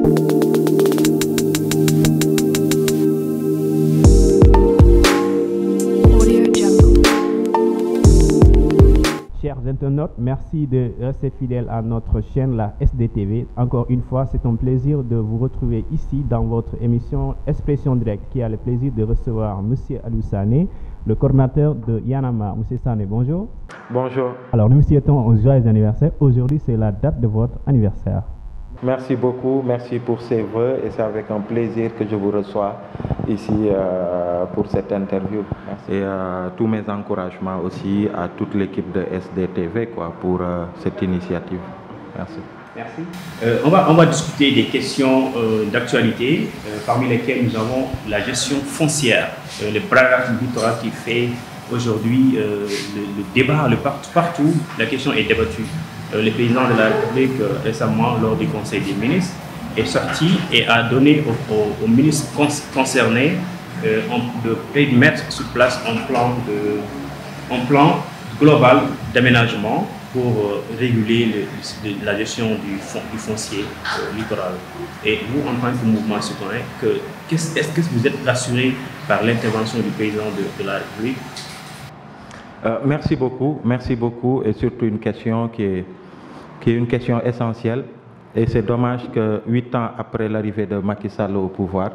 Chers internautes, merci de rester fidèles à notre chaîne, la SDTV. Encore une fois, c'est un plaisir de vous retrouver ici dans votre émission Expression Directe, qui a le plaisir de recevoir M. Aliou Sané, le coordinateur de Y'en a marre. M. Sané, bonjour. Bonjour. Alors, nous vous souhaitons un joyeux anniversaire. Aujourd'hui, c'est la date de votre anniversaire. Merci beaucoup, merci pour ces vœux et c'est avec un plaisir que je vous reçois ici pour cette interview. Merci. Et tous mes encouragements aussi à toute l'équipe de SDTV pour cette initiative. Merci. Merci. On va discuter des questions d'actualité, parmi lesquelles nous avons la gestion foncière, le braquage littoral qui fait aujourd'hui le débat, partout, la question est débattue. Le président de la République, récemment, lors du Conseil des ministres, est sorti et a donné aux ministres concernés de mettre sur place un plan global d'aménagement pour réguler la gestion du foncier littoral. Et vous, en tant que mouvement citoyen, est-ce que vous êtes rassuré par l'intervention du président de la République? Merci beaucoup et surtout une question qui est une question essentielle et c'est dommage que 8 ans après l'arrivée de Macky Sall au pouvoir,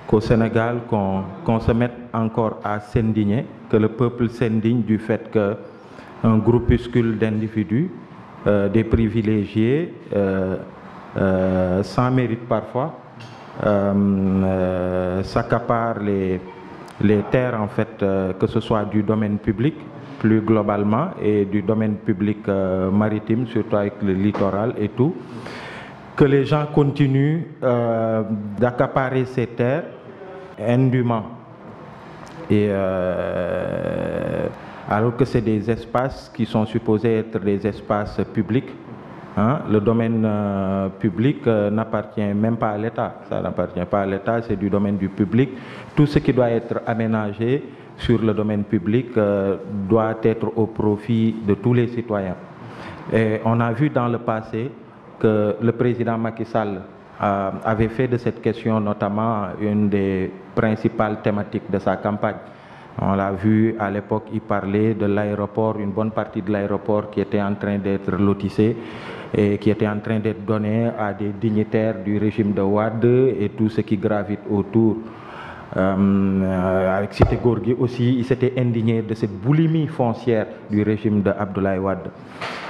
qu'au Sénégal, qu'on se mette encore à s'indigner, que le peuple s'indigne du fait qu'un groupuscule d'individus, des privilégiés, sans mérite parfois, s'accaparent les terres en fait, que ce soit du domaine public plus globalement et du domaine public maritime, surtout avec le littoral et tout, que les gens continuent d'accaparer ces terres indûment. Et alors que c'est des espaces qui sont supposés être des espaces publics. Le domaine public n'appartient même pas à l'État. Ça n'appartient pas à l'État, c'est du domaine du public. Tout ce qui doit être aménagé sur le domaine public doit être au profit de tous les citoyens. Et on a vu dans le passé que le président Macky Sall avait fait de cette question notamment une des principales thématiques de sa campagne. On l'a vu à l'époque, il parlait de l'aéroport, une bonne partie de l'aéroport qui était en train d'être lotissée et qui était en train d'être donnée à des dignitaires du régime de Wade et tout ce qui gravite autour. Avec Cité Gorgui aussi, il s'était indigné de cette boulimie foncière du régime de Abdoulaye Wade.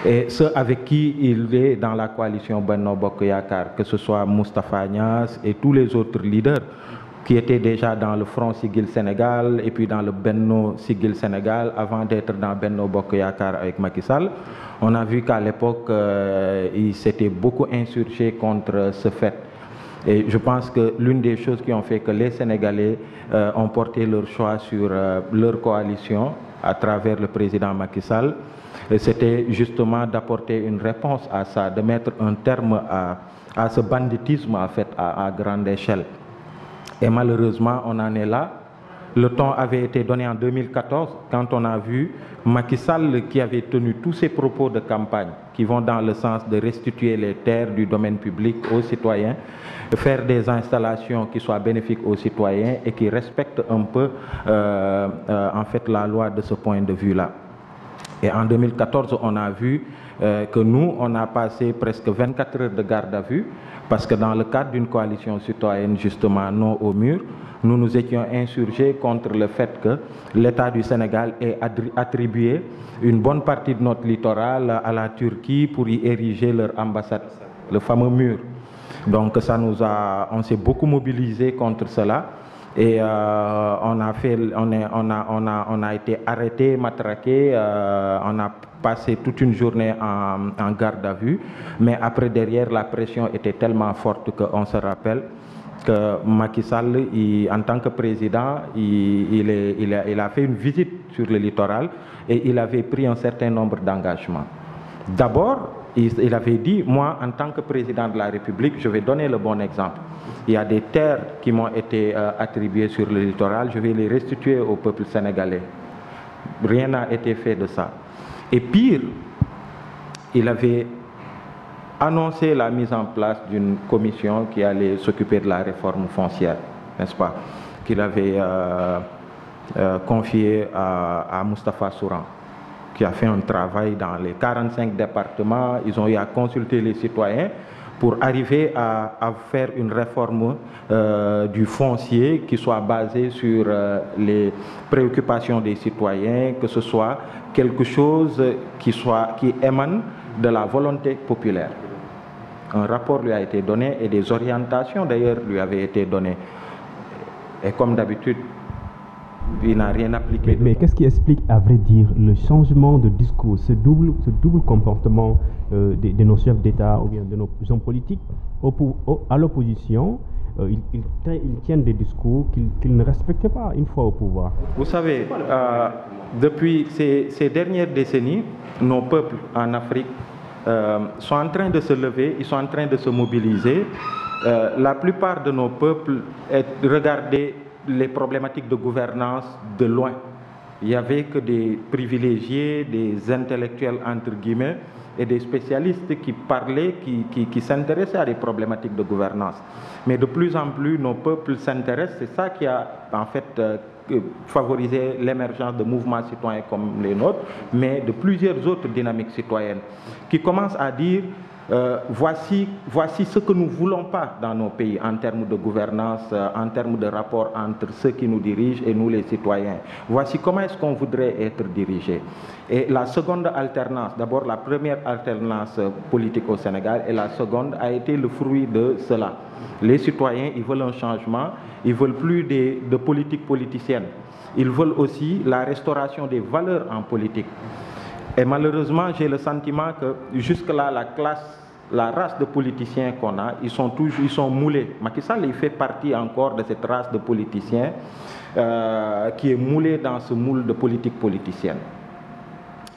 Et ceux avec qui il est dans la coalition Benno Bokk Yakaar, que ce soit Moustapha Niasse et tous les autres leaders qui étaient déjà dans le Front Siggil Sénégal et puis dans le Benno Siggil Sénégal avant d'être dans Benno Bokk Yakaar avec Macky Sall. On a vu qu'à l'époque, il s'était beaucoup insurgé contre ce fait. Et je pense que l'une des choses qui ont fait que les Sénégalais ont porté leur choix sur leur coalition à travers le président Macky Sall, c'était justement d'apporter une réponse à ça, de mettre un terme à ce banditisme en fait à grande échelle. Et malheureusement, on en est là. Le ton avait été donné en 2014 quand on a vu Macky Sall qui avait tenu tous ses propos de campagne qui vont dans le sens de restituer les terres du domaine public aux citoyens, de faire des installations qui soient bénéfiques aux citoyens et qui respectent un peu en fait la loi de ce point de vue-là. Et en 2014, on a vu que nous, on a passé presque 24 heures de garde à vue parce que dans le cadre d'une coalition citoyenne justement non au mur, nous nous étions insurgés contre le fait que l'État du Sénégal ait attribué une bonne partie de notre littoral à la Turquie pour y ériger leur ambassade, le fameux mur. Donc on s'est beaucoup mobilisé contre cela et on a été arrêté, matraqué, on a passé toute une journée en garde à vue, mais après derrière la pression était tellement forte qu'on se rappelle que Macky Sall, en tant que président, il a fait une visite sur le littoral et il avait pris un certain nombre d'engagements. D'abord, il avait dit, moi, en tant que président de la République, je vais donner le bon exemple. Il y a des terres qui m'ont été attribuées sur le littoral, je vais les restituer au peuple sénégalais. Rien n'a été fait de ça. Et pire, il avait annoncé la mise en place d'une commission qui allait s'occuper de la réforme foncière, n'est-ce pas, qu'il avait confié à Moustapha Souran, qui a fait un travail dans les 45 départements. Ils ont eu à consulter les citoyens pour arriver à faire une réforme du foncier qui soit basée sur les préoccupations des citoyens, que ce soit quelque chose qui émane de la volonté populaire. Un rapport lui a été donné et des orientations d'ailleurs lui avaient été données. Et comme d'habitude, il n'a rien appliqué. Mais qu'est-ce qui explique, à vrai dire, le changement de discours, ce double comportement de nos chefs d'État ou bien de nos hommes politiques à l'opposition? Ils tiennent des discours qu'ils ne respectent pas une fois au pouvoir. Vous savez, depuis ces dernières décennies, nos peuples en Afrique sont en train de se lever, ils sont en train de se mobiliser. La plupart de nos peuples regardaient les problématiques de gouvernance de loin. Il n'y avait que des privilégiés, des intellectuels entre guillemets et des spécialistes qui parlaient, qui s'intéressaient à des problématiques de gouvernance. Mais de plus en plus, nos peuples s'intéressent. C'est ça qui a en fait favorisé l'émergence de mouvements citoyens comme les nôtres, mais de plusieurs autres dynamiques citoyennes qui commencent à dire voici ce que nous ne voulons pas dans nos pays en termes de gouvernance, en termes de rapport entre ceux qui nous dirigent et nous les citoyens. Voici comment est-ce qu'on voudrait être dirigé. Et la seconde alternance, d'abord la première alternance politique au Sénégal et la seconde a été le fruit de cela. Les citoyens, ils veulent un changement, ils ne veulent plus de politique politicienne. Ils veulent aussi la restauration des valeurs en politique. Et malheureusement, j'ai le sentiment que jusque-là, la race de politiciens qu'on a, ils sont moulés. Macky Sall, il fait partie encore de cette race de politiciens qui est moulée dans ce moule de politique politicienne,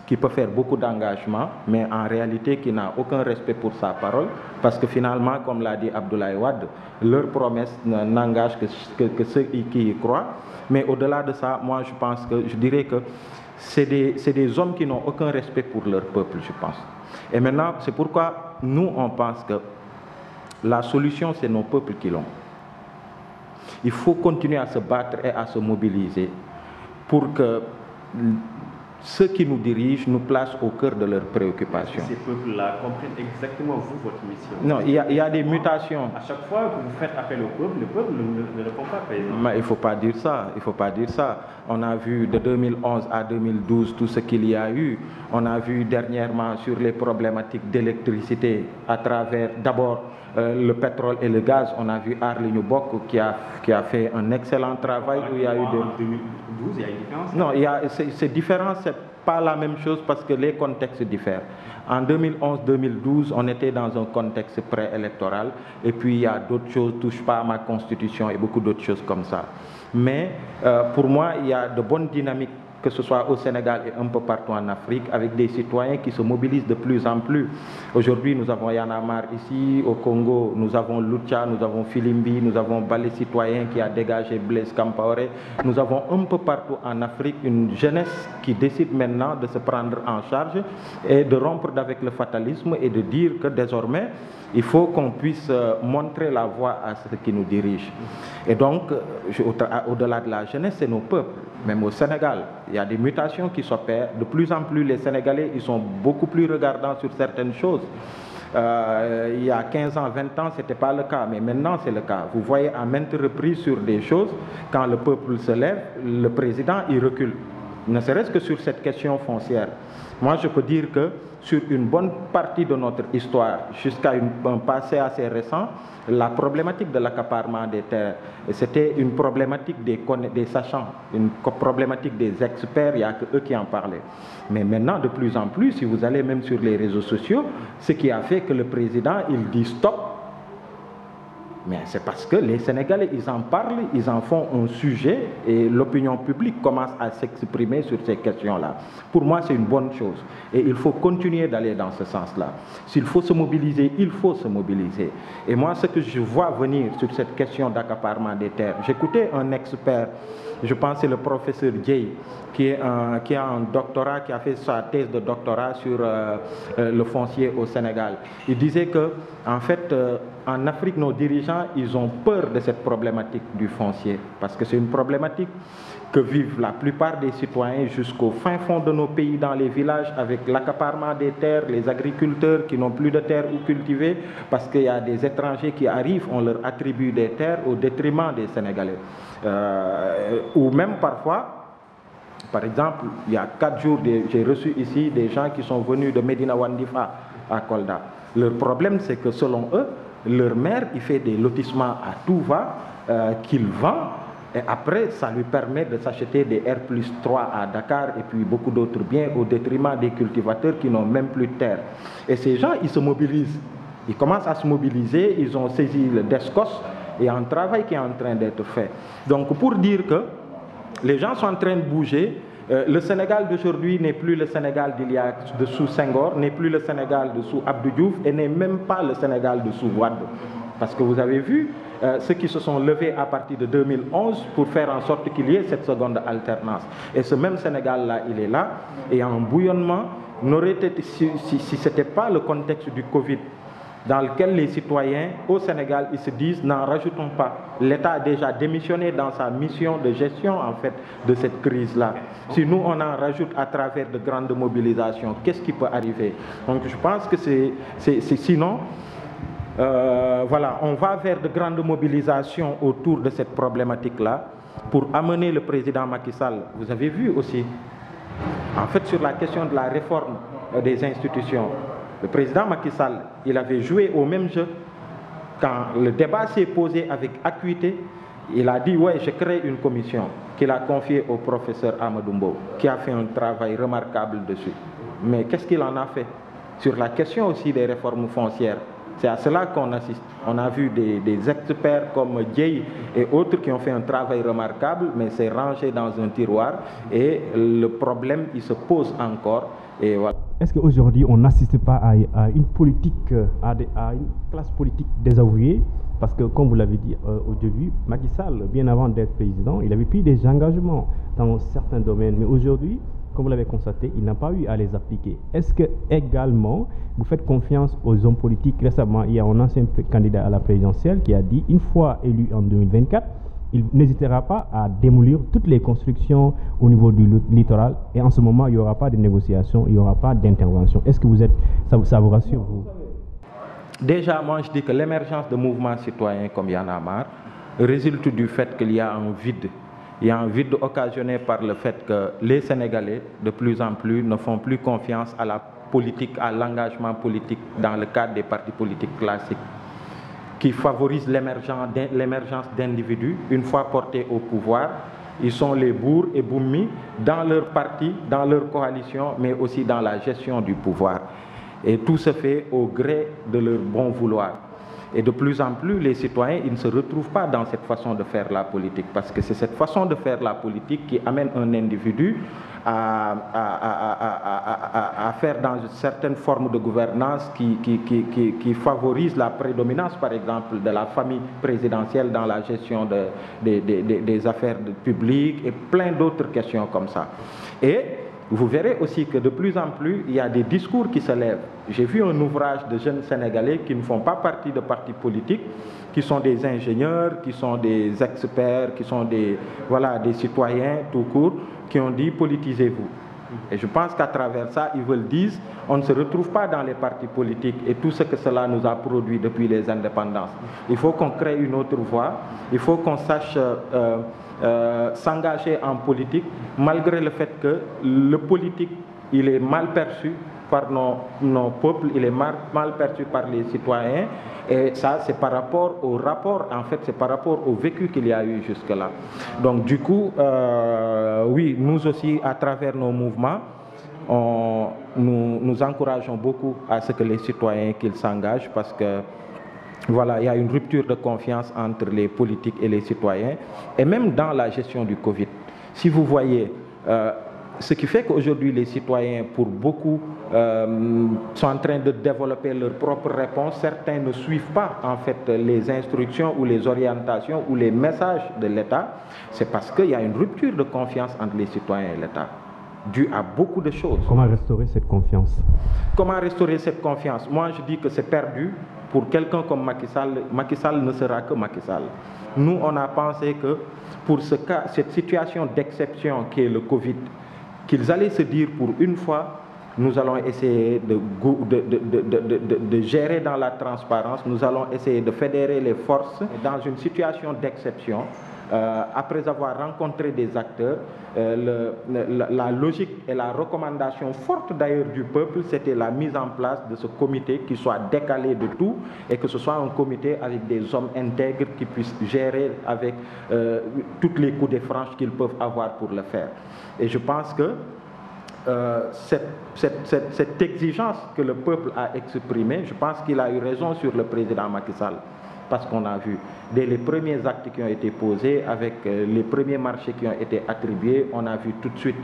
qui peut faire beaucoup d'engagement, mais en réalité qui n'a aucun respect pour sa parole, parce que finalement, comme l'a dit Abdoulaye Wade, leur promesse n'engage que ceux qui y croient. Mais au-delà de ça, moi je dirais que c'est des hommes qui n'ont aucun respect pour leur peuple, je pense. Et maintenant, c'est pourquoi nous, on pense que la solution, c'est nos peuples qui l'ont. Il faut continuer à se battre et à se mobiliser pour que ceux qui nous dirigent nous placent au cœur de leurs préoccupations. Ces peuples-là comprennent exactement votre mission. Non, il y a des mutations. À chaque fois que vous faites appel au peuple, le peuple ne répond pas, par exemple. Mais il ne faut pas dire ça, il ne faut pas dire ça. On a vu de 2011 à 2012 tout ce qu'il y a eu. On a vu dernièrement sur les problématiques d'électricité à travers d'abord le pétrole et le gaz. On a vu Arli Nubok qui a fait un excellent travail. Où il y a eu en 2012, il y a une différence? Non, c'est différent, c'est pas la même chose parce que les contextes diffèrent. En 2011-2012, on était dans un contexte préélectoral et puis il y a d'autres choses, touche pas à ma constitution et beaucoup d'autres choses comme ça. Mais pour moi, il y a de bonnes dynamiques, que ce soit au Sénégal et un peu partout en Afrique, avec des citoyens qui se mobilisent de plus en plus. Aujourd'hui, nous avons Y'en a marre ici, au Congo, nous avons Lucha, nous avons Filimbi, nous avons Balai Citoyen qui a dégagé Blaise Compaoré. Nous avons un peu partout en Afrique une jeunesse qui décide maintenant de se prendre en charge et de rompre avec le fatalisme et de dire que désormais, il faut qu'on puisse montrer la voie à ceux qui nous dirigent. Et donc, au-delà de la jeunesse, c'est nos peuples. Même au Sénégal, il y a des mutations qui s'opèrent. De plus en plus, les Sénégalais, ils sont beaucoup plus regardants sur certaines choses. Il y a 15 ans, 20 ans, ce n'était pas le cas, mais maintenant c'est le cas. Vous voyez à maintes reprises sur des choses, quand le peuple se lève, le président, il recule. Ne serait-ce que sur cette question foncière. Moi, je peux dire que sur une bonne partie de notre histoire, jusqu'à un passé assez récent, la problématique de l'accaparement des terres, c'était une problématique des sachants, une problématique des experts, il n'y a que eux qui en parlaient. Mais maintenant, de plus en plus, si vous allez même sur les réseaux sociaux, ce qui a fait que le président, il dit stop, mais c'est parce que les Sénégalais, ils en parlent, ils en font un sujet et l'opinion publique commence à s'exprimer sur ces questions-là. Pour moi, c'est une bonne chose et il faut continuer d'aller dans ce sens-là. S'il faut se mobiliser, il faut se mobiliser. Et moi, ce que je vois venir sur cette question d'accaparement des terres, j'écoutais un expert, je pense c'est le professeur Dieye, qui a un doctorat, qui a fait sa thèse de doctorat sur le foncier au Sénégal. Il disait que, en fait, en Afrique, nos dirigeants, ils ont peur de cette problématique du foncier, parce que c'est une problématique que vivent la plupart des citoyens jusqu'au fin fond de nos pays, dans les villages, avec l'accaparement des terres, les agriculteurs qui n'ont plus de terres où cultiver, parce qu'il y a des étrangers qui arrivent, on leur attribue des terres au détriment des Sénégalais. Ou même parfois, par exemple, il y a 4 jours, j'ai reçu ici des gens qui sont venus de Medina Wandifa à Kolda. Leur problème, c'est que selon eux, leur maire, il fait des lotissements à tout va, qu'il vend. Et après, ça lui permet de s'acheter des R+3 à Dakar et puis beaucoup d'autres biens au détriment des cultivateurs qui n'ont même plus de terre. Et ces gens, ils se mobilisent. Ils commencent à se mobiliser, ils ont saisi le DESCOS et un travail qui est en train d'être fait. Donc pour dire que les gens sont en train de bouger, le Sénégal d'aujourd'hui n'est plus le Sénégal d'il y a de sous Senghor, n'est plus le Sénégal de sous Abdou Diouf et n'est même pas le Sénégal de sous Wade. Parce que vous avez vu, ceux qui se sont levés à partir de 2011 pour faire en sorte qu'il y ait cette seconde alternance. Et ce même Sénégal-là, il est là, et en bouillonnement, n'aurait été, si ce n'était pas le contexte du Covid, dans lequel les citoyens au Sénégal, ils se disent, n'en rajoutons pas. L'État a déjà démissionné dans sa mission de gestion, en fait, de cette crise-là. Si nous, on en rajoute à travers de grandes mobilisations, qu'est-ce qui peut arriver? Donc je pense que sinon... voilà, on va vers de grandes mobilisations autour de cette problématique-là pour amener le président Macky Sall. Vous avez vu aussi, en fait, sur la question de la réforme des institutions, le président Macky Sall, il avait joué au même jeu. Quand le débat s'est posé avec acuité, il a dit, ouais, je crée une commission qu'il a confiée au professeur Amadou Mbow, qui a fait un travail remarquable dessus. Mais qu'est-ce qu'il en a fait? Sur la question aussi des réformes foncières, c'est à cela qu'on assiste. On a vu des experts comme Dieye et autres qui ont fait un travail remarquable, mais c'est rangé dans un tiroir et le problème, il se pose encore. Et voilà. Est-ce qu'aujourd'hui, on n'assiste pas à une politique, à une classe politique désavouée? Parce que, comme vous l'avez dit au début, Macky Sall, bien avant d'être président, il avait pris des engagements dans certains domaines. Mais aujourd'hui, comme vous l'avez constaté, il n'a pas eu à les appliquer. Est-ce que également, vous faites confiance aux hommes politiques? Récemment, il y a un ancien candidat à la présidentielle qui a dit, une fois élu en 2024, il n'hésitera pas à démolir toutes les constructions au niveau du littoral. Et en ce moment, il n'y aura pas de négociation, il n'y aura pas d'intervention. Est-ce que ça vous rassure, vous? Déjà, moi, je dis que l'émergence de mouvements citoyens comme Y en a marre résulte du fait qu'il y a un vide. Il y a un vide occasionné par le fait que les Sénégalais, de plus en plus, ne font plus confiance à la politique, à l'engagement politique dans le cadre des partis politiques classiques, qui favorisent l'émergence d'individus. Une fois portés au pouvoir, ils sont les bourgs et boummis dans leur parti, dans leur coalition, mais aussi dans la gestion du pouvoir. Et tout se fait au gré de leur bon vouloir. Et de plus en plus, les citoyens, ils ne se retrouvent pas dans cette façon de faire la politique, parce que c'est cette façon de faire la politique qui amène un individu à faire dans une certaine forme de gouvernance qui favorise la prédominance, par exemple, de la famille présidentielle dans la gestion des affaires publiques et plein d'autres questions comme ça. Et vous verrez aussi que de plus en plus, il y a des discours qui se lèvent. J'ai vu un ouvrage de jeunes Sénégalais qui ne font pas partie de partis politiques, qui sont des ingénieurs, qui sont des experts, qui sont des citoyens tout court, qui ont dit « politisez-vous ». Et je pense qu'à travers ça, ils veulent dire on ne se retrouve pas dans les partis politiques et tout ce que cela nous a produit depuis les indépendances. Il faut qu'on crée une autre voie, il faut qu'on sache s'engager en politique, malgré le fait que le politique, il est mal perçu par nos peuples, il est mal perçu par les citoyens. Et ça, c'est par rapport au rapport, en fait, c'est par rapport au vécu qu'il y a eu jusque-là. Donc, du coup, oui, nous aussi, à travers nos mouvements, nous encourageons beaucoup à ce que les citoyens qu'ils s'engagent, parce que, voilà, il y a une rupture de confiance entre les politiques et les citoyens, et même dans la gestion du Covid. Si vous voyez, Ce qui fait qu'aujourd'hui, les citoyens, pour beaucoup, sont en train de développer leurs propres réponses. Certains ne suivent pas, en fait, les instructions ou les orientations ou les messages de l'État. C'est parce qu'il y a une rupture de confiance entre les citoyens et l'État, due à beaucoup de choses. Comment restaurer cette confiance? Comment restaurer cette confiance? Moi, je dis que c'est perdu. Pour quelqu'un comme Macky Sall ne sera que Macky Sall. Nous, on a pensé que pour ce cas, cette situation d'exception qui est le Covid, qu'ils allaient se dire pour une fois, nous allons essayer de gérer dans la transparence, nous allons essayer de fédérer les forces dans une situation d'exception. Après avoir rencontré des acteurs, la logique et la recommandation forte d'ailleurs du peuple, c'était la mise en place de ce comité qui soit décalé de tout et que ce soit un comité avec des hommes intègres qui puissent gérer avec toutes les coups de franche qu'ils peuvent avoir pour le faire. Et je pense que cette exigence que le peuple a exprimée, je pense qu'il a eu raison sur le président Macky Sall. Parce qu'on a vu, dès les premiers actes qui ont été posés, avec les premiers marchés qui ont été attribués, on a vu tout de suite,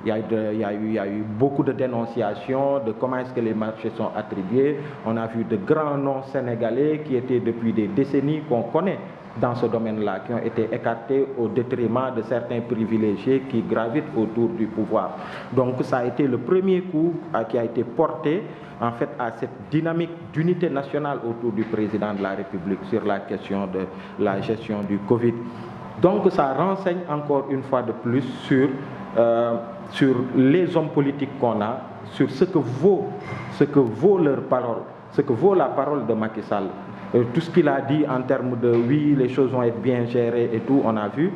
il y a eu beaucoup de dénonciations de comment est-ce que les marchés sont attribués. On a vu de grands noms sénégalais qui étaient depuis des décennies qu'on connaît dans ce domaine-là, qui ont été écartés au détriment de certains privilégiés qui gravitent autour du pouvoir. Donc ça a été le premier coup qui a été porté en fait à cette dynamique d'unité nationale autour du président de la République sur la question de la gestion du Covid. Donc ça renseigne encore une fois de plus sur les hommes politiques qu'on a, sur ce que vaut leur parole, ce que vaut la parole de Macky Sall. Tout ce qu'il a dit en termes de oui, les choses vont être bien gérées et tout, on a vu.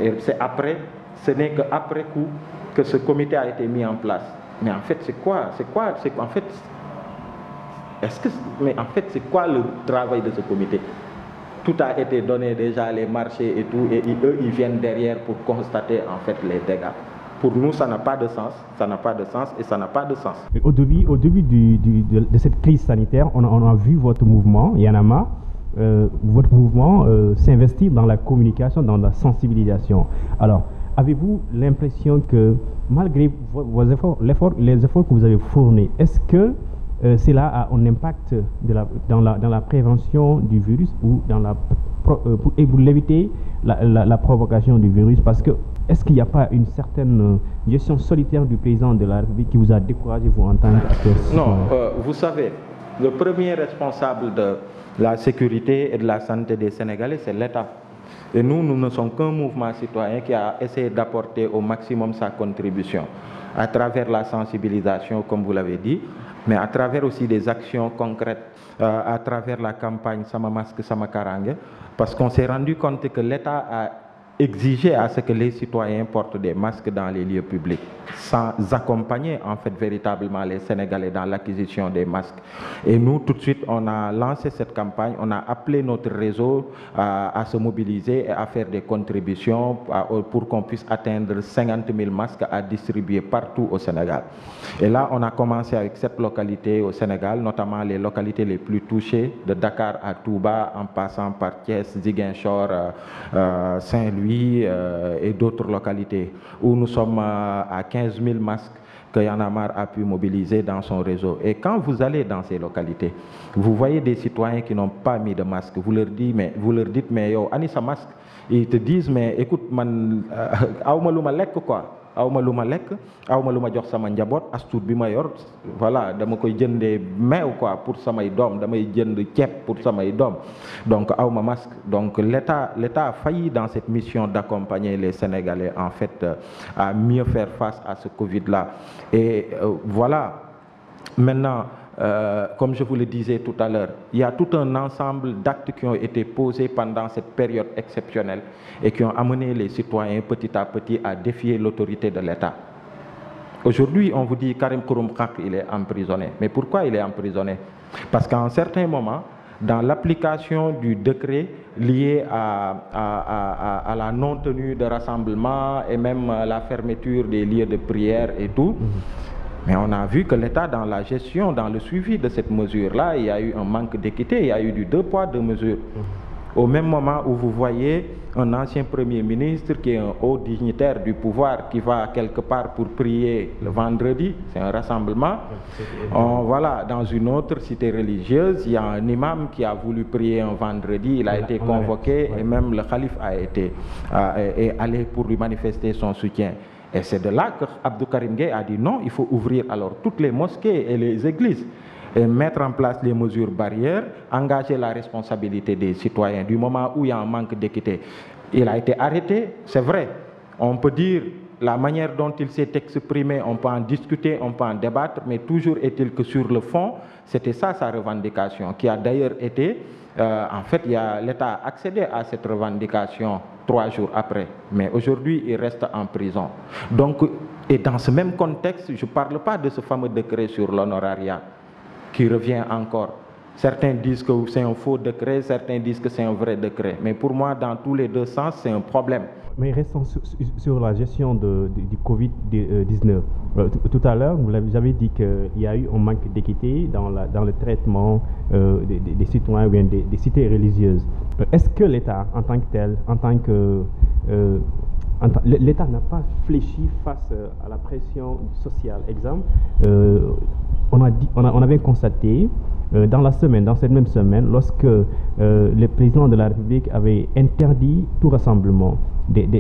Et ce n'est qu'après coup que ce comité a été mis en place. Mais en fait, c'est quoi le travail de ce comité? Tout a été donné déjà, les marchés et tout, et eux, ils viennent derrière pour constater en fait les dégâts. Pour nous, ça n'a pas de sens, ça n'a pas de sens et ça n'a pas de sens. Au début de cette crise sanitaire, on a vu votre mouvement, Y en a marre, votre mouvement s'investir dans la communication, dans la sensibilisation. Alors, avez-vous l'impression que malgré vos efforts, les efforts que vous avez fournis, est-ce que cela a un impact dans la prévention du virus ou pour éviter la provocation du virus? Parce que est-ce qu'il n'y a pas une certaine gestion solitaire du président de la République qui vous a découragé, vous, en tant qu'acteur? Non, vous savez, le premier responsable de la sécurité et de la santé des Sénégalais, c'est l'État. Et nous ne sommes qu'un mouvement citoyen qui a essayé d'apporter au maximum sa contribution à travers la sensibilisation, comme vous l'avez dit, mais à travers aussi des actions concrètes, à travers la campagne Sama Masque, Sama Karange, parce qu'on s'est rendu compte que l'État a exigé à ce que les citoyens portent des masques dans les lieux publics, sans accompagner en fait véritablement les Sénégalais dans l'acquisition des masques. Et nous, tout de suite, on a lancé cette campagne, on a appelé notre réseau à se mobiliser et à faire des contributions pour qu'on puisse atteindre 50 000 masques à distribuer partout au Sénégal. Et là, on a commencé avec 7 localités au Sénégal, notamment les localités les plus touchées, de Dakar à Touba, en passant par Thiès, Ziguinchor, Saint-Louis, et d'autres localités, où nous sommes à 15 000 masques que Y en a marre a pu mobiliser dans son réseau. Et quand vous allez dans ces localités, vous voyez des citoyens qui n'ont pas mis de masque. Vous leur dites, mais yo, ani sa masque. Ils te disent, mais écoute, man, awma luma lek quoi. Awma luma lek, awma luma jox sama njabot, astout bi ma yor, voilà, dama koy jëndé meew quoi pour samay dom, damay jënd ceeb pour samay dom. Donc awma masque. Donc l'État a failli dans cette mission d'accompagner les Sénégalais en fait à mieux faire face à ce Covid-là. Et voilà. Maintenant, comme je vous le disais tout à l'heure, il y a tout un ensemble d'actes qui ont été posés pendant cette période exceptionnelle et qui ont amené les citoyens petit à petit à défier l'autorité de l'État. Aujourd'hui, on vous dit Karim Xrum Xax, il est emprisonné. Mais pourquoi il est emprisonné? Parce qu'à un certain moment, dans l'application du décret lié à la non-tenue de rassemblement et même la fermeture des lieux de prière et tout, mais on a vu que l'État, dans la gestion, dans le suivi de cette mesure-là, il y a eu un manque d'équité, il y a eu du 2 poids, 2 mesures. Au même moment où vous voyez un ancien Premier ministre qui est un haut dignitaire du pouvoir qui va quelque part pour prier le vendredi, c'est un rassemblement. Voilà, dans une autre cité religieuse, il y a un imam qui a voulu prier un vendredi, il a été convoqué et même le calife est allé pour lui manifester son soutien. Et c'est de là que Abdou Karim Gueye a dit non, il faut ouvrir alors toutes les mosquées et les églises et mettre en place les mesures barrières, engager la responsabilité des citoyens. Du moment où il y a un manque d'équité, il a été arrêté, c'est vrai. On peut dire la manière dont il s'est exprimé, on peut en discuter, on peut en débattre, mais toujours est-il que sur le fond, c'était ça sa revendication, qui a d'ailleurs été, en fait, l'État a accédé à cette revendication 3 jours après, mais aujourd'hui il reste en prison. Donc, et dans ce même contexte, je ne parle pas de ce fameux décret sur l'honorariat, qui revient encore. Certains disent que c'est un faux décret, certains disent que c'est un vrai décret. Mais pour moi, dans tous les deux sens, c'est un problème. Mais restons sur la gestion du Covid-19. Tout à l'heure, vous avez dit qu'il y a eu un manque d'équité dans le traitement des citoyens ou bien des cités religieuses. Est-ce que l'État, en tant que tel, l'État n'a pas fléchi face à la pression sociale? Exemple, on avait constaté dans cette même semaine, lorsque le président de la République avait interdit tout rassemblement, des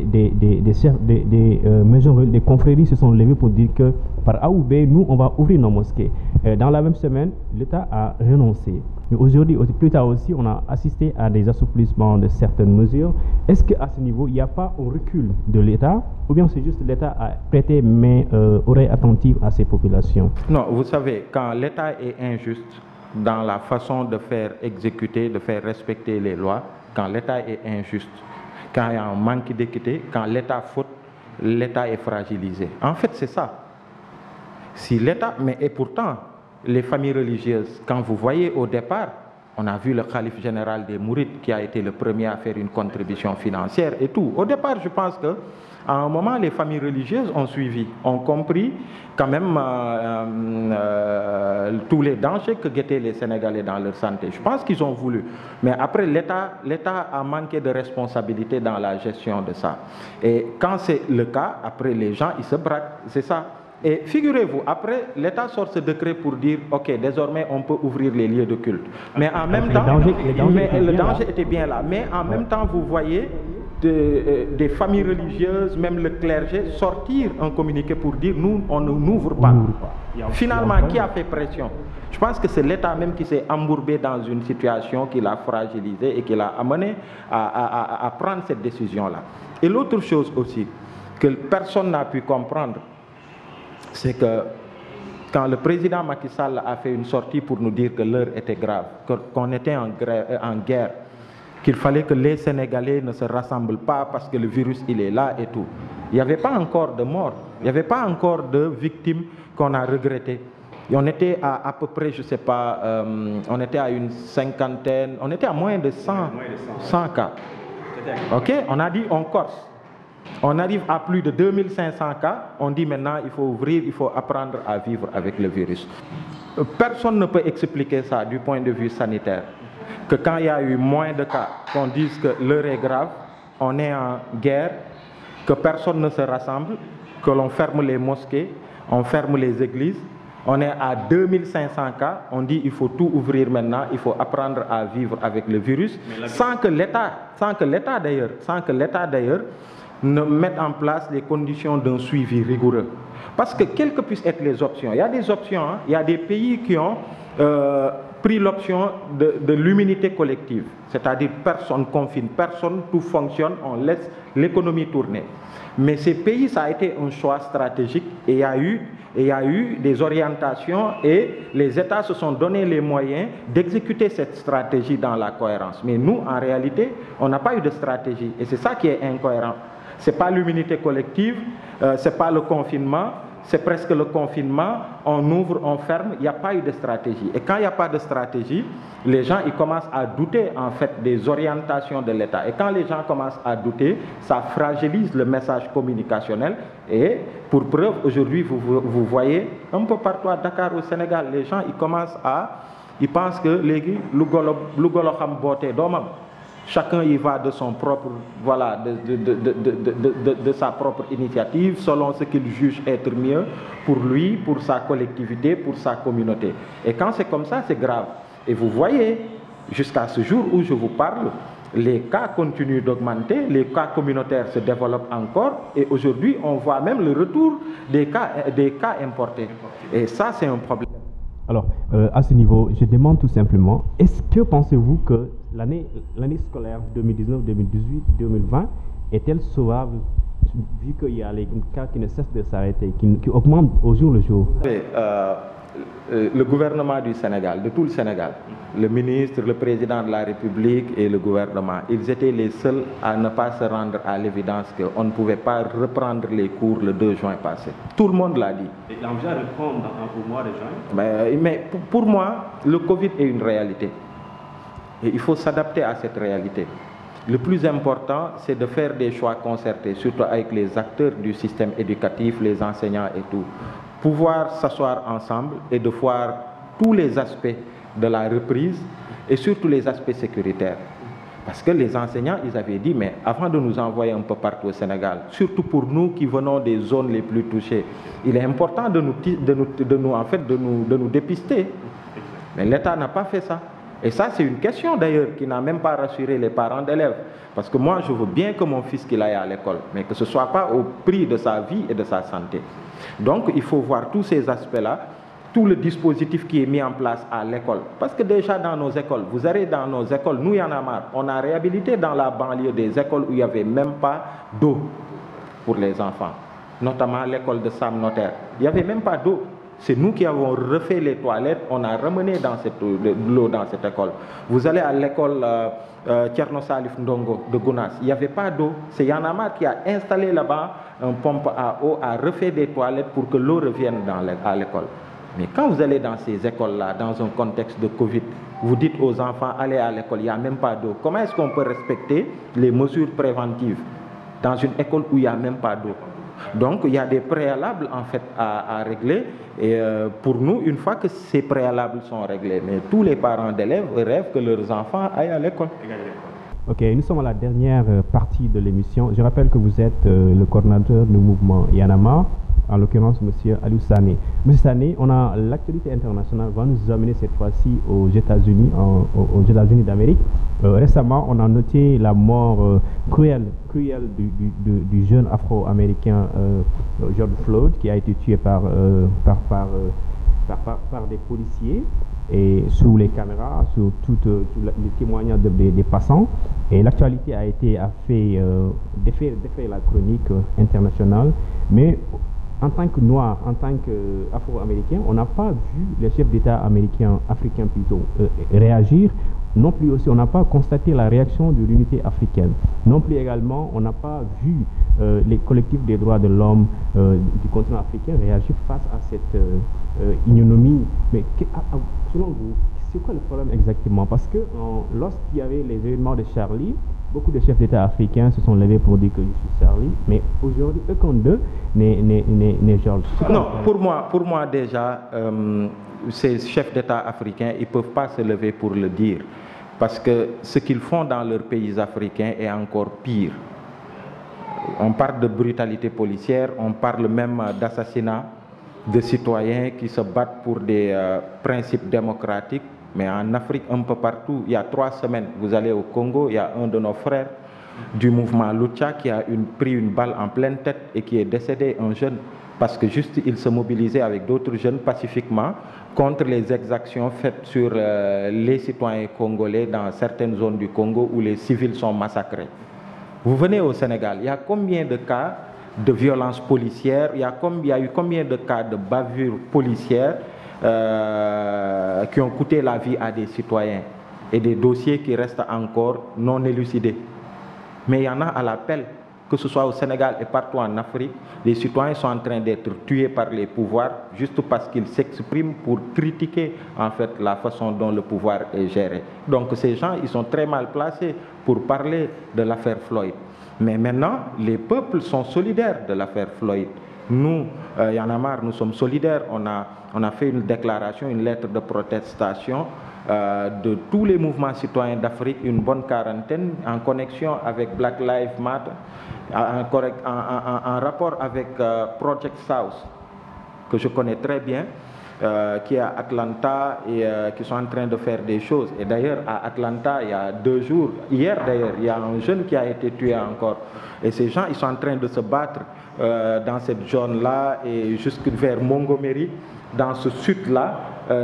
confréries se sont levées pour dire que par A ou B, nous, on va ouvrir nos mosquées. Dans la même semaine, l'État a renoncé. Mais aujourd'hui, plus tard aussi, on a assisté à des assouplissements de certaines mesures. Est-ce qu'à ce niveau, il n'y a pas un recul de l'État, ou bien c'est juste l'État a prêté oreille attentive à ces populations? Non, vous savez, quand l'État est injuste dans la façon de faire exécuter, de faire respecter les lois, quand l'État est injuste, quand il y a un manque d'équité, quand l'État faute, l'État est fragilisé. En fait, c'est ça. Si l'État, et pourtant, les familles religieuses, quand vous voyez au départ, on a vu le calife général des Mourides qui a été le premier à faire une contribution financière et tout. Au départ, je pense que à un moment, les familles religieuses ont suivi, ont compris quand même tous les dangers que guettaient les Sénégalais dans leur santé. Je pense qu'ils ont voulu. Mais après, l'État a manqué de responsabilité dans la gestion de ça. Et quand c'est le cas, après les gens, ils se braquent. C'est ça. Et figurez-vous, après, l'État sort ce décret pour dire, ok, désormais, on peut ouvrir les lieux de culte. Mais en même temps, le danger était bien là. Mais en même temps, vous voyez des familles religieuses, même le clergé, sortir un communiqué pour dire, nous, on ne n'ouvre pas. Finalement, qui a fait pression? Je pense que c'est l'État même qui s'est embourbé dans une situation qui l'a fragilisé et qui l'a amené à prendre cette décision-là. Et l'autre chose aussi, que personne n'a pu comprendre, c'est que quand le président Macky Sall a fait une sortie pour nous dire que l'heure était grave, qu'on était en guerre, qu'il fallait que les Sénégalais ne se rassemblent pas parce que le virus il est là et tout. Il n'y avait pas encore de morts, il n'y avait pas encore de victimes qu'on a regrettées. Et on était à peu près, je ne sais pas, on était à une cinquantaine, on était à moins de 100 cas. Ok, on a dit on corse. On arrive à plus de 2500 cas, on dit maintenant il faut ouvrir, il faut apprendre à vivre avec le virus. Personne ne peut expliquer ça du point de vue sanitaire. Que quand il y a eu moins de cas, qu'on dise que l'heure est grave, on est en guerre, que personne ne se rassemble, que l'on ferme les mosquées, on ferme les églises, on est à 2500 cas, on dit il faut tout ouvrir maintenant, il faut apprendre à vivre avec le virus, sans que l'État d'ailleurs, ne mettre en place les conditions d'un suivi rigoureux. Parce que quelles que puissent être les options, il y a des options, hein, il y a des pays qui ont pris l'option de l'immunité collective, c'est-à-dire personne confine, personne, tout fonctionne, on laisse l'économie tourner. Mais ces pays, ça a été un choix stratégique et il y a eu des orientations et les États se sont donné les moyens d'exécuter cette stratégie dans la cohérence. Mais nous, en réalité, on n'a pas eu de stratégie et c'est ça qui est incohérent. Ce n'est pas l'immunité collective, ce n'est pas le confinement, c'est presque le confinement, on ouvre, on ferme, il n'y a pas eu de stratégie. Et quand il n'y a pas de stratégie, les gens ils commencent à douter en fait des orientations de l'État. Et quand les gens commencent à douter, ça fragilise le message communicationnel. Et pour preuve, aujourd'hui, vous voyez un peu partout à Dakar, au Sénégal, les gens ils pensent que les golo xam boté domam. chacun y va de son propre, voilà, de sa propre initiative, selon ce qu'il juge être mieux pour lui, pour sa collectivité, pour sa communauté. Et quand c'est comme ça, c'est grave. Et vous voyez, jusqu'à ce jour où je vous parle, les cas continuent d'augmenter, les cas communautaires se développent encore, et aujourd'hui, on voit même le retour des cas importés. Et ça, c'est un problème. Alors, à ce niveau, je demande tout simplement, est-ce que pensez-vous que l'année scolaire 2019, 2018, 2020 est-elle sauvable, vu qu'il y a les cas qui ne cessent de s'arrêter, qui augmentent au jour le jour? Le gouvernement du Sénégal, de tout le Sénégal, le ministre, le président de la République et le gouvernement, ils étaient les seuls à ne pas se rendre à l'évidence qu'on ne pouvait pas reprendre les cours le 2 juin passé. Tout le monde l'a dit. Et l'enjeu à reprendre au mois de juin? Mais pour moi, le Covid est une réalité. Et il faut s'adapter à cette réalité. Le plus important, c'est de faire des choix concertés, surtout avec les acteurs du système éducatif, les enseignants et tout. Pouvoir s'asseoir ensemble et de voir tous les aspects de la reprise et surtout les aspects sécuritaires. Parce que les enseignants, ils avaient dit, mais avant de nous envoyer un peu partout au Sénégal, surtout pour nous qui venons des zones les plus touchées, il est important de nous dépister. Mais l'État n'a pas fait ça. Et ça, c'est une question d'ailleurs qui n'a même pas rassuré les parents d'élèves. Parce que moi, je veux bien que mon fils qu'il aille à l'école, mais que ce ne soit pas au prix de sa vie et de sa santé. Donc, il faut voir tous ces aspects-là, tout le dispositif qui est mis en place à l'école. Parce que déjà dans nos écoles, vous allez dans nos écoles, nous, il y en a marre. On a réhabilité dans la banlieue des écoles où il n'y avait même pas d'eau pour les enfants. Notamment l'école de Sam Notaire. Il n'y avait même pas d'eau. C'est nous qui avons refait les toilettes, on a ramené de l'eau dans cette école. Vous allez à l'école Thierno Salif Ndongo de Gounas, il n'y avait pas d'eau. C'est Y'en a marre qui a installé là-bas une pompe à eau, a refait des toilettes pour que l'eau revienne à l'école. Mais quand vous allez dans ces écoles-là, dans un contexte de Covid, vous dites aux enfants, allez à l'école, il n'y a même pas d'eau. Comment est-ce qu'on peut respecter les mesures préventives dans une école où il n'y a même pas d'eau? Donc, il y a des préalables en fait à régler. Et pour nous, une fois que ces préalables sont réglés, mais tous les parents d'élèves rêvent que leurs enfants aillent à l'école. Ok, nous sommes à la dernière partie de l'émission. Je rappelle que vous êtes le coordinateur du mouvement Y en a marre, en l'occurrence M. Aliou Sané. M. Sané, on a l'actualité internationale va nous amener cette fois-ci aux États-Unis, aux États-Unis d'Amérique. Récemment, on a noté la mort cruelle du jeune Afro-américain George Floyd, qui a été tué par des policiers et sous les caméras, sur tous les témoignages des passants. Et l'actualité a défait la chronique internationale, mais en tant que Noirs, en tant qu'Afro-Américains, on n'a pas vu les chefs d'État africains plutôt, réagir. Non plus aussi, on n'a pas constaté la réaction de l'unité africaine. Non plus également, on n'a pas vu les collectifs des droits de l'homme du continent africain réagir face à cette ignominie. Mais selon vous, c'est quoi le problème exactement? Parce que lorsqu'il y avait les événements de Charlie, beaucoup de chefs d'État africains se sont levés pour dire que je suis Charlie, mais aujourd'hui, aucun d'eux n'est George. Non, pour moi déjà, ces chefs d'État africains, ils ne peuvent pas se lever pour le dire. Parce que ce qu'ils font dans leurs pays africains est encore pire. On parle de brutalité policière, on parle même d'assassinat de citoyens qui se battent pour des principes démocratiques. Mais en Afrique, un peu partout, il y a 3 semaines, vous allez au Congo, il y a un de nos frères du mouvement Lucha qui a pris une balle en pleine tête et qui est décédé, un jeune, parce que juste il se mobilisait avec d'autres jeunes pacifiquement contre les exactions faites sur les citoyens congolais dans certaines zones du Congo où les civils sont massacrés. Vous venez au Sénégal, il y a combien de cas de violences policières, il y a eu combien de cas de bavures policières qui ont coûté la vie à des citoyens et des dossiers qui restent encore non élucidés. Mais il y en a à l'appel, que ce soit au Sénégal et partout en Afrique, les citoyens sont en train d'être tués par les pouvoirs juste parce qu'ils s'expriment pour critiquer en fait la façon dont le pouvoir est géré. Donc ces gens, ils sont très mal placés pour parler de l'affaire Floyd. Mais maintenant, les peuples sont solidaires de l'affaire Floyd. Nous, Y en a marre, nous sommes solidaires. On a fait une déclaration, une lettre de protestation de tous les mouvements citoyens d'Afrique, une bonne quarantaine, en connexion avec Black Lives Matter, en rapport avec Project South, que je connais très bien, qui est à Atlanta et qui sont en train de faire des choses. Et d'ailleurs, à Atlanta, il y a 2 jours, hier d'ailleurs, il y a un jeune qui a été tué encore. Et ces gens, ils sont en train de se battre dans cette zone-là et jusque vers Montgomery, dans ce sud-là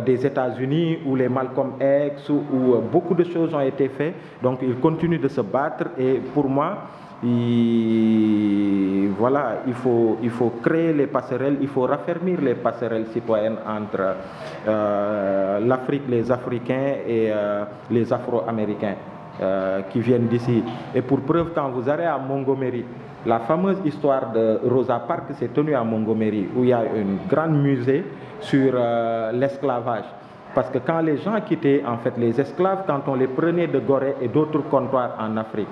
des États-Unis, où les Malcolm X, où beaucoup de choses ont été faites. Donc, ils continuent de se battre. Et pour moi, voilà, il faut créer les passerelles, il faut raffermir les passerelles citoyennes entre l'Afrique, les Africains et les Afro-Américains qui viennent d'ici. Et pour preuve, quand vous allez à Montgomery, la fameuse histoire de Rosa Parks s'est tenue à Montgomery, où il y a un grand musée sur l'esclavage. Parce que quand les gens quittaient en fait les esclaves, quand on les prenait de Gorée et d'autres comptoirs en Afrique,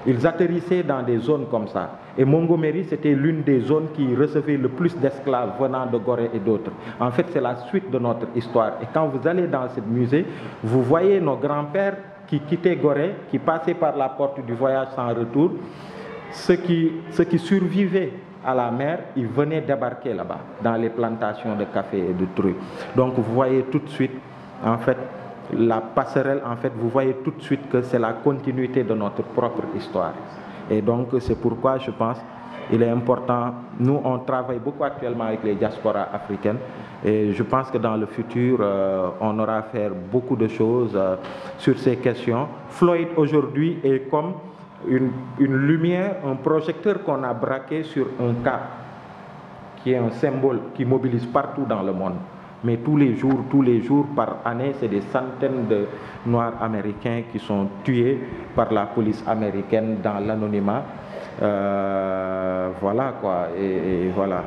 ils atterrissaient dans des zones comme ça. Et Montgomery, c'était l'une des zones qui recevait le plus d'esclaves venant de Gorée et d'autres. En fait, c'est la suite de notre histoire. Et quand vous allez dans ce musée, vous voyez nos grands-pères qui quittaient Gorée, qui passaient par la porte du voyage sans retour. Ceux qui survivaient à la mer, ils venaient débarquer là-bas, dans les plantations de café et de trucs. Donc vous voyez tout de suite, en fait, la passerelle, en fait, vous voyez tout de suite que c'est la continuité de notre propre histoire. Et donc c'est pourquoi je pense qu'il est important, nous on travaille beaucoup actuellement avec les diasporas africaines, et je pense que dans le futur, on aura à faire beaucoup de choses sur ces questions. Floyd aujourd'hui est comme une lumière, un projecteur qu'on a braqué sur un cas, qui est un symbole qui mobilise partout dans le monde. Mais tous les jours, par année, c'est des centaines de Noirs américains qui sont tués par la police américaine dans l'anonymat. Voilà quoi, et voilà.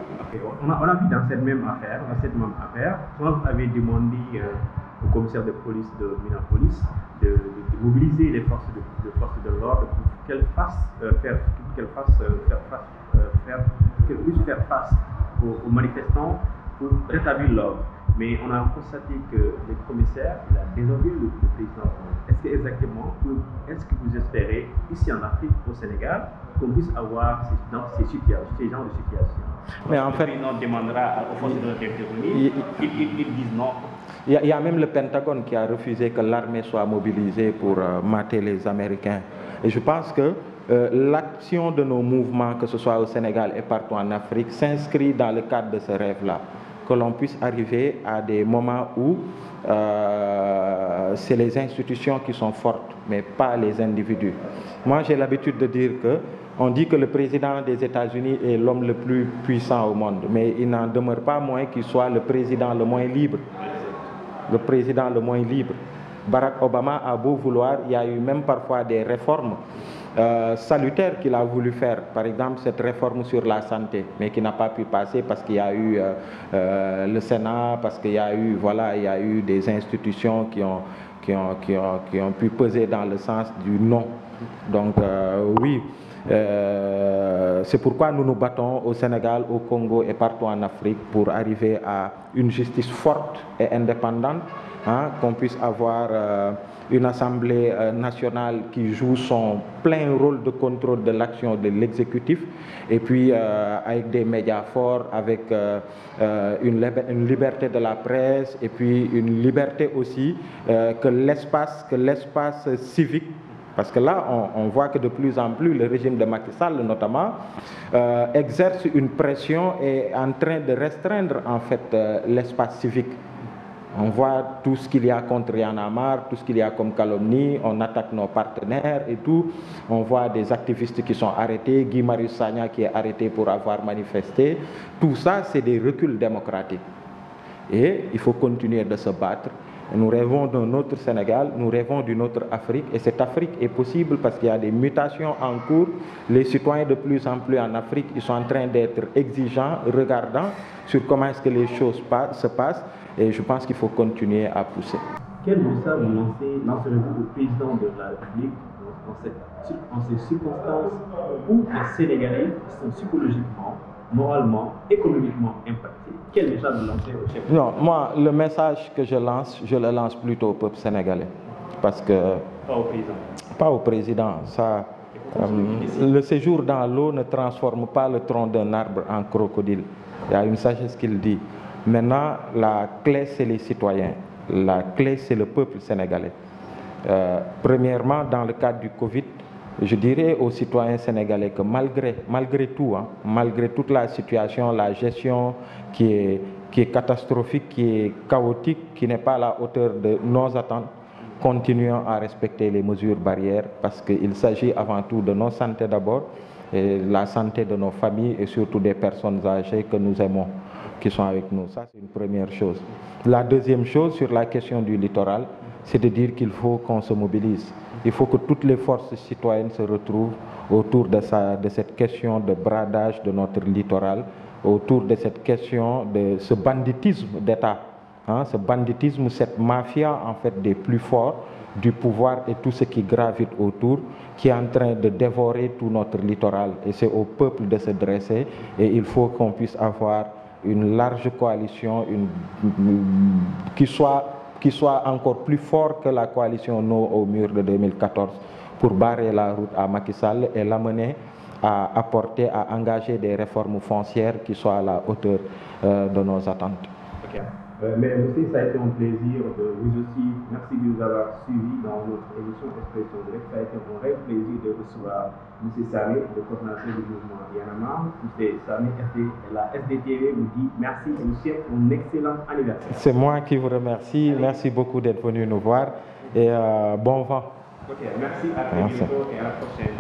On a vu dans cette même affaire, quand vous avez demandé au commissaire de police de Minneapolis de mobiliser les forces de l'ordre pour qu'elles puissent faire face aux manifestants pour rétablir l'ordre. Mais on a constaté que le commissaire a désobéi le président. Est-ce que vous espérez, ici en Afrique, au Sénégal, qu'on puisse avoir ces genres de situations? Mais en fait, on demandera aux forces de l'ordre d'intervenir, ils disent non. Il y a même le Pentagone qui a refusé que l'armée soit mobilisée pour mater les Américains. Et je pense que l'action de nos mouvements, que ce soit au Sénégal et partout en Afrique, s'inscrit dans le cadre de ce rêve-là. Que l'on puisse arriver à des moments où c'est les institutions qui sont fortes, mais pas les individus. Moi, j'ai l'habitude de dire on dit que le président des États-Unis est l'homme le plus puissant au monde, mais il n'en demeure pas moins qu'il soit le président le moins libre. Le président le moins libre. Barack Obama a beau vouloir, il y a eu même parfois des réformes salutaires qu'il a voulu faire. Par exemple, cette réforme sur la santé, mais qui n'a pas pu passer parce qu'il y a eu le Sénat, parce qu'il y a eu des institutions qui ont pu peser dans le sens du non. Donc oui, c'est pourquoi nous nous battons au Sénégal, au Congo et partout en Afrique pour arriver à une justice forte et indépendante, qu'on puisse avoir une Assemblée nationale qui joue son plein rôle de contrôle de l'action de l'exécutif, et puis avec des médias forts, avec une liberté de la presse, et puis une liberté aussi que l'espace civique. Parce que là, on voit que de plus en plus, le régime de Macky Sall, notamment, exerce une pression et est en train de restreindre, en fait, l'espace civique. On voit tout ce qu'il y a contre Y'en a marre, tout ce qu'il y a comme calomnie, on attaque nos partenaires et tout. On voit des activistes qui sont arrêtés, Guy Marius Sagna qui est arrêté pour avoir manifesté. Tout ça, c'est des reculs démocratiques. Et il faut continuer de se battre. Nous rêvons d'un autre Sénégal, nous rêvons d'une autre Afrique, et cette Afrique est possible parce qu'il y a des mutations en cours. Les citoyens de plus en plus en Afrique, ils sont en train d'être exigeants, regardants sur comment est-ce que les choses se passent, et je pense qu'il faut continuer à pousser. Quel message lancerez-vous au président de la République en ces circonstances où les Sénégalais sont psychologiquement, moralement, économiquement impactés? Quel message vous lancez au chef? Non, moi, le message que je le lance plutôt au peuple sénégalais. Parce que... Pas au président. Pas au président. Ça, le séjour dans l'eau ne transforme pas le tronc d'un arbre en crocodile. Il y a une sagesse qu'il dit. Maintenant, la clé, c'est les citoyens. La clé, c'est le peuple sénégalais. Premièrement, dans le cadre du Covid, je dirais aux citoyens sénégalais que malgré tout, malgré toute la situation, la gestion qui est catastrophique, qui est chaotique, qui n'est pas à la hauteur de nos attentes, continuons à respecter les mesures barrières parce qu'il s'agit avant tout de notre santé d'abord, et la santé de nos familles et surtout des personnes âgées que nous aimons, qui sont avec nous. Ça, c'est une première chose. La deuxième chose, sur la question du littoral, c'est de dire qu'il faut qu'on se mobilise. Il faut que toutes les forces citoyennes se retrouvent autour de cette question de bradage de notre littoral, autour de cette question de ce banditisme d'État. Ce banditisme, cette mafia en fait des plus forts, du pouvoir et tout ce qui gravite autour, qui est en train de dévorer tout notre littoral. Et c'est au peuple de se dresser et il faut qu'on puisse avoir une large coalition qui soit encore plus forte que la coalition No au mur de 2014 pour barrer la route à Macky Sall et l'amener à apporter, à engager des réformes foncières qui soient à la hauteur de nos attentes. Okay. Mais aussi, ça a été un plaisir de vous aussi. Merci de nous avoir suivis dans notre émission Expression Directe. Ça a été un vrai plaisir de recevoir M. Samé, le coordinateur du mouvement Yanamar. M. Samé, la SDTV vous dit merci et vous souhaite un excellent anniversaire. C'est moi qui vous remercie. Merci beaucoup d'être venu nous voir et bon vent. Ok, merci, à très bientôt et à la prochaine.